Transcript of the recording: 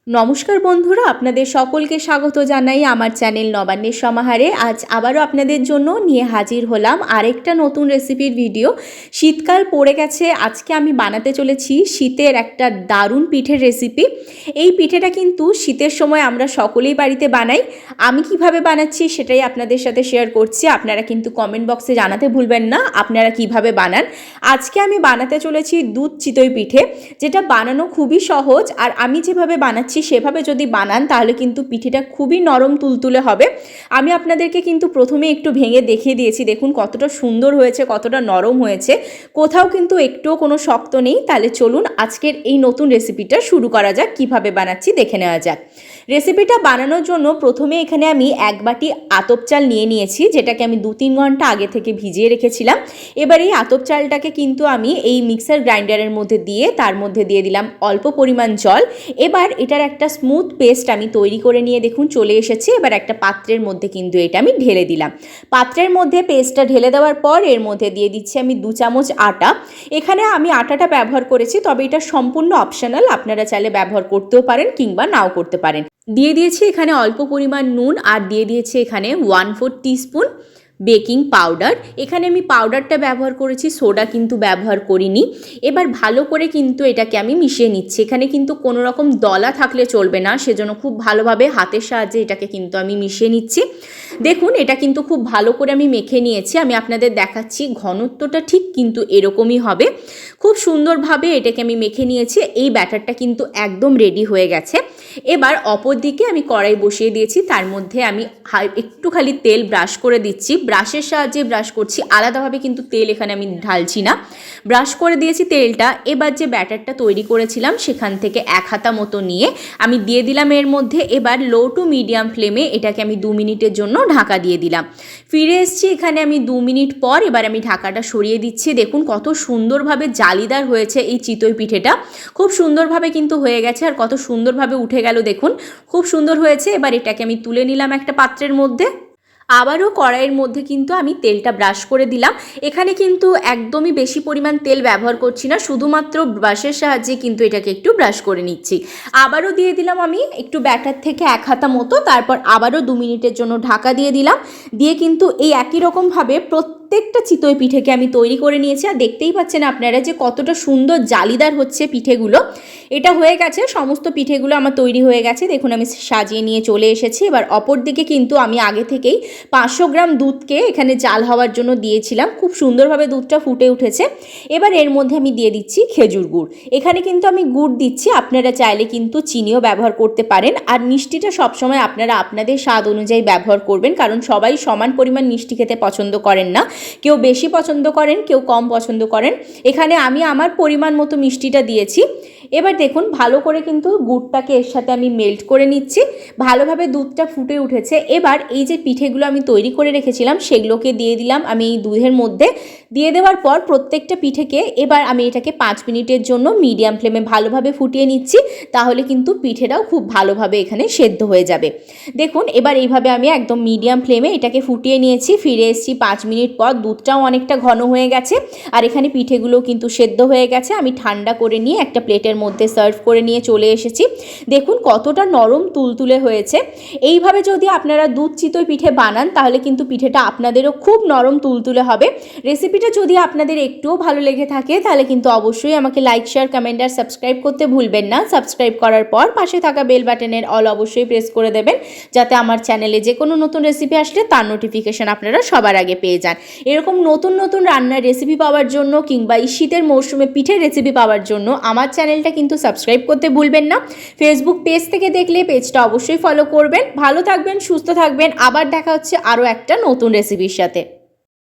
নমস্কার বন্ধুরা, আপনাদের সকলকে স্বাগত জানাই আমার চ্যানেল নবান্নের সমাহারে। আজ আবারও আপনাদের জন্য নিয়ে হাজির হলাম আরেকটা নতুন রেসিপির ভিডিও। শীতকাল পড়ে গেছে, আজকে আমি বানাতে চলেছি শীতের একটা দারুণ পিঠের রেসিপি। এই পিঠেটা কিন্তু শীতের সময় আমরা সকলেই বাড়িতে বানাই। আমি কিভাবে বানাচ্ছি সেটাই আপনাদের সাথে শেয়ার করছি। আপনারা কিন্তু কমেন্ট বক্সে জানাতে ভুলবেন না আপনারা কিভাবে বানান। আজকে আমি বানাতে চলেছি দুধ চিতই পিঠে, যেটা বানানো খুবই সহজ। আর আমি যেভাবে বানাচ্ছি সেভাবে যদি বানান তাহলে কিন্তু পিঠেটা খুবই নরম তুলতুলে হবে। আমি আপনাদেরকে কিন্তু প্রথমে একটু ভেঙে দেখিয়ে দিয়েছি, দেখুন কতটা সুন্দর হয়েছে, কতটা নরম হয়েছে, কোথাও কিন্তু একটুও কোনো শক্ত নেই। তাহলে চলুন আজকের এই নতুন রেসিপিটা শুরু করা যাক। কিভাবে বানাচ্ছি দেখে নেওয়া যাক। রেসিপিটা বানানোর জন্য প্রথমে এখানে আমি এক বাটি আতপ চাল নিয়ে নিয়েছি, যেটাকে আমি 2-3 ঘন্টা আগে থেকে ভিজিয়ে রেখেছিলাম। এবার এই আতপ চালটাকে কিন্তু আমি এই মিক্সার গ্রাইন্ডারের মধ্যে দিয়ে তার মধ্যে দিয়ে দিলাম অল্প পরিমাণ জল। এবার এটার একটা স্মুথ পেস্ট আমি তৈরি করে নিয়ে দেখুন চলে এসেছে। এবার একটা পাত্রের মধ্যে কিন্তু এটা আমি ঢেলে দিলাম। পাত্রের মধ্যে পেস্টটা ঢেলে দেওয়ার পর এর মধ্যে দিয়ে দিচ্ছি আমি 2 চামচ আটা। এখানে আমি আটাটা ব্যবহার করেছি, তবে এটা সম্পূর্ণ অপশনাল, আপনারা চাইলে ব্যবহার করতেও পারেন কিংবা নাও করতে পারেন। দিয়ে দিয়েছি এখানে অল্প পরিমাণ নুন, আর দিয়ে দিয়েছি এখানে 1/4 টিস্পুন বেকিং পাউডার। এখানে আমি পাউডারটা ব্যবহার করেছি, সোডা কিন্তু ব্যবহার করিনি। এবার ভালো করে কিন্তু এটাকে আমি মিশিয়ে নিচ্ছি। এখানে কিন্তু কোনো রকম দলা থাকলে চলবে না, সেজন্য খুব ভালোভাবে হাতের সাহায্যে এটাকে কিন্তু আমি মিশিয়ে নিচ্ছি। দেখুন এটা কিন্তু খুব ভালো করে আমি মেখে নিয়েছি। আমি আপনাদের দেখাচ্ছি ঘনত্বটা ঠিক কিন্তু এরকমই হবে। খুব সুন্দরভাবে এটাকে আমি মেখে নিয়েছি। এই ব্যাটারটা কিন্তু একদম রেডি হয়ে গেছে। এবার অপর দিকে আমি কড়াই বসিয়ে দিয়েছি, তার মধ্যে আমি একটু খালি তেল ব্রাশ করে দিচ্ছি। ব্রাশের সাহায্যে ব্রাশ করছি, আলাদাভাবে কিন্তু তেল এখানে আমি ঢালছি না। ব্রাশ করে দিয়েছি তেলটা। এবার যে ব্যাটারটা তৈরি করেছিলাম সেখান থেকে 1 হাতা মতো নিয়ে আমি দিয়ে দিলাম এর মধ্যে। এবার লো টু মিডিয়াম ফ্লেমে এটাকে আমি 2 মিনিটের জন্য ঢাকা দিয়ে দিলাম। ফিরে এসেছি এখানে আমি 2 মিনিট পর। এবার আমি ঢাকাটা সরিয়ে দিচ্ছি। দেখুন কত সুন্দরভাবে জালিদার হয়েছে এই চিতই পিঠেটা, খুব সুন্দরভাবে কিন্তু হয়ে গেছে। আর কত সুন্দরভাবে উঠে গেল দেখুন, খুব সুন্দর হয়েছে। এবার এটাকে আমি তুলে নিলাম একটা পাত্রের মধ্যে। আবারও কড়াইয়ের মধ্যে কিন্তু আমি তেলটা ব্রাশ করে দিলাম। এখানে কিন্তু একদমই বেশি পরিমাণ তেল ব্যবহার করছি না, শুধুমাত্র ব্রাশের সাহায্যে কিন্তু এটাকে একটু ব্রাশ করে নিচ্ছি। আবারও দিয়ে দিলাম আমি একটু ব্যাটার থেকে 1 হাতা মতো। তারপর আবারও 2 মিনিটের জন্য ঢাকা দিয়ে দিলাম। দিয়ে কিন্তু এই একই রকমভাবে প্রত্যেকটা চিতই পিঠেকে আমি তৈরি করে নিয়েছি। আর দেখতেই পাচ্ছেন আপনারা যে কতটা সুন্দর জালিদার হচ্ছে পিঠেগুলো। এটা হয়ে গেছে, সমস্ত পিঠেগুলো আমার তৈরি হয়ে গেছে। দেখুন আমি সাজিয়ে নিয়ে চলে এসেছি। এবার অপর দিকে কিন্তু আমি আগে থেকেই 500 গ্রাম দুধকে এখানে জাল হওয়ার জন্য দিয়েছিলাম। খুব সুন্দরভাবে দুধটা ফুটে উঠেছে। এবার এর মধ্যে আমি দিয়ে দিচ্ছি খেজুর গুড়। এখানে কিন্তু আমি গুড় দিচ্ছি, আপনারা চাইলে কিন্তু চিনিও ব্যবহার করতে পারেন। আর মিষ্টিটা সবসময় আপনারা আপনাদের স্বাদ অনুযায়ী ব্যবহার করবেন, কারণ সবাই সমান পরিমাণ মিষ্টি খেতে পছন্দ করেন না। কেউ বেশি পছন্দ করেন, কেউ কম পছন্দ করেন। এখানে আমি আমার পরিমাণ মতো মিষ্টিটা দিয়েছি। এবার দেখুন ভালো করে কিন্তু গুড়টাকে এর সাথে আমি মেল্ট করে নিচ্ছি। ভালোভাবে দুধটা ফুটে উঠেছে। এবার এই যে পিঠেগুলো আমি তৈরি করে রেখেছিলাম সেগুলোকে দিয়ে দিলাম আমি এই দুধের মধ্যে। দিয়ে দেওয়ার পর প্রত্যেকটা পিঠেকে এবার আমি এটাকে 5 মিনিটের জন্য মিডিয়াম ফ্লেমে ভালোভাবে ফুটিয়ে নিচ্ছি। তাহলে কিন্তু পিঠেটাও খুব ভালোভাবে এখানে সেদ্ধ হয়ে যাবে। দেখুন এবার এইভাবে আমি একদম মিডিয়াম ফ্লেমে এটাকে ফুটিয়ে নিয়েছি। ফিরে এসেছি 5 মিনিট পর। দুধটাও অনেকটা ঘন হয়ে গেছে, আর এখানে পিঠেগুলোও কিন্তু সেদ্ধ হয়ে গেছে। আমি ঠান্ডা করে নিয়ে একটা প্লেটের মধ্যে সার্ভ করে নিয়ে চলে এসেছি। দেখুন কতটা নরম তুলতুলে হয়েছে। এইভাবে যদি আপনারা দুধ চিতই পিঠে বানান তাহলে কিন্তু পিঠেটা আপনাদেরও খুব নরম তুলতুলে হবে। রেসিপিটা যদি আপনাদের একটুও ভালো লেগে থাকে তাহলে কিন্তু অবশ্যই আমাকে লাইক, শেয়ার, কমেন্ট আর সাবস্ক্রাইব করতে ভুলবেন না। সাবস্ক্রাইব করার পর পাশে থাকা বেল বাটনের অল অবশ্যই প্রেস করে দেবেন, যাতে আমার চ্যানেলে যে কোনো নতুন রেসিপি আসলে তার নোটিফিকেশন আপনারা সবার আগে পেয়ে যান। এরকম নতুন নতুন রান্নার রেসিপি পাওয়ার জন্য কিংবা এই শীতের মৌসুমে পিঠের রেসিপি পাওয়ার জন্য আমার চ্যানেলটা কিন্তু সাবস্ক্রাইব করতে ভুলবেন না। ফেসবুক পেজ থেকে দেখলে পেজটা অবশ্যই ফলো করবেন। ভালো থাকবেন, সুস্থ থাকবেন। আবার দেখা হচ্ছে আরও একটা নতুন রেসিপির সাথে।